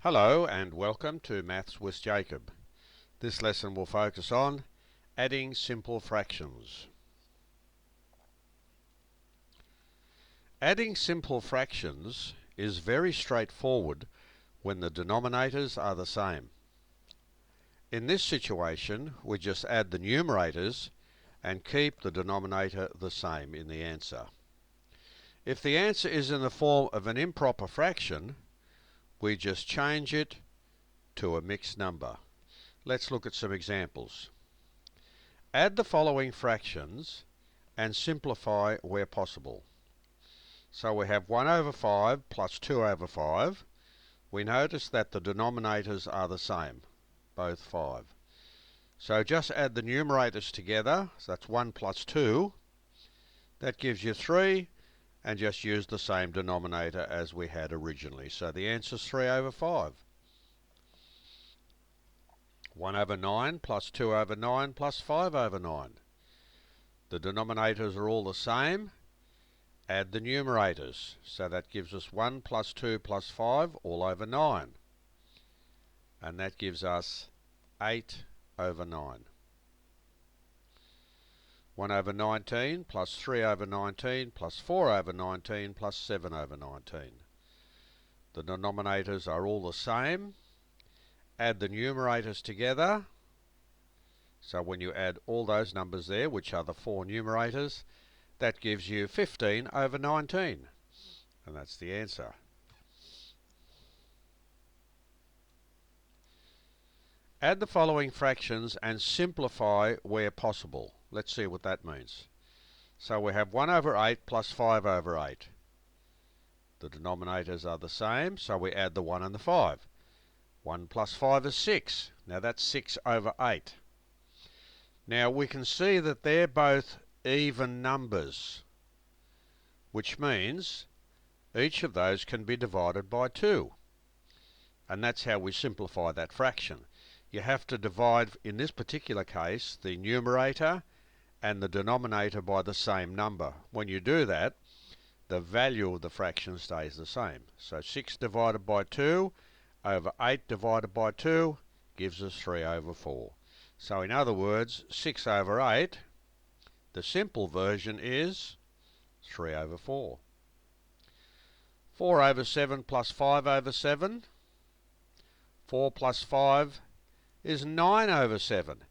Hello and welcome to Maths with Jacob. This lesson will focus on adding simple fractions. Adding simple fractions is very straightforward when the denominators are the same. In this situation, we just add the numerators and keep the denominator the same in the answer. If the answer is in the form of an improper fraction, we just change it to a mixed number. Let's look at some examples. Add the following fractions and simplify where possible. So we have 1 over 5 plus 2 over 5. We notice that the denominators are the same, both 5. So just add the numerators together, so that's 1 plus 2. That gives you 3, and just use the same denominator as we had originally. So the answer is 3 over 5. 1 over 9 plus 2 over 9 plus 5 over 9. The denominators are all the same. Add the numerators. So that gives us 1 plus 2 plus 5 all over 9. And that gives us 8 over 9. 1 over 19 plus 3 over 19 plus 4 over 19 plus 7 over 19. The denominators are all the same. Add the numerators together. So when you add all those numbers there, which are the 4 numerators, that gives you 15 over 19. And that's the answer. Add the following fractions and simplify where possible. Let's see what that means. So we have 1 over 8 plus 5 over 8. The denominators are the same, so we add the 1 and the 5. 1 plus 5 is 6. Now that's 6 over 8. Now we can see that they're both even numbers, which means each of those can be divided by 2. And that's how we simplify that fraction. You have to divide, in this particular case, the numerator and the denominator by the same number. When you do that, the value of the fraction stays the same. So 6 divided by 2 over 8 divided by 2 gives us 3 over 4. So in other words, 6 over 8, the simple version is 3 over 4. 4 over 7 plus 5 over 7. 4 plus 5 is 9 over 7.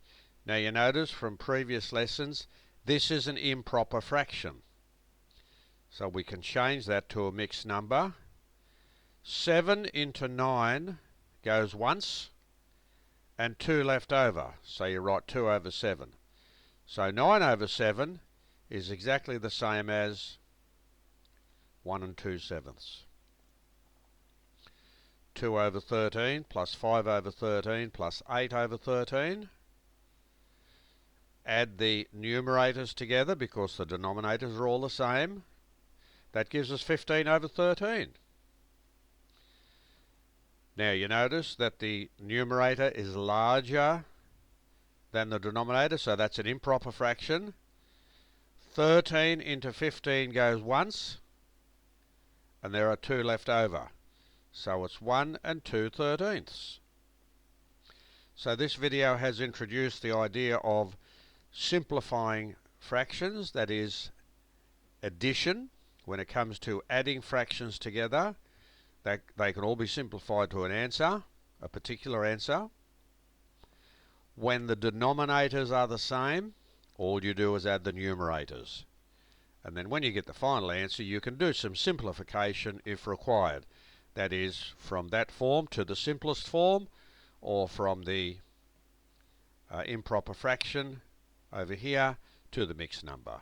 Now you notice from previous lessons, this is an improper fraction. So we can change that to a mixed number. 7 into 9 goes once, and 2 left over. So you write 2 over 7. So 9 over 7 is exactly the same as 1 2/7. 2 over 13 plus 5 over 13 plus 8 over 13. Add the numerators together because the denominators are all the same. That gives us 15 over 13. Now you notice that the numerator is larger than the denominator, so that's an improper fraction. 13 into 15 goes once, and there are 2 left over. So it's 1 2/13. So this video has introduced the idea of simplifying fractions, that is addition. When it comes to adding fractions together, they can all be simplified to an answer, a particular answer. When the denominators are the same, all you do is add the numerators. And then when you get the final answer, you can do some simplification if required. That is, from that form to the simplest form, or from the improper fraction over here to the mixed number.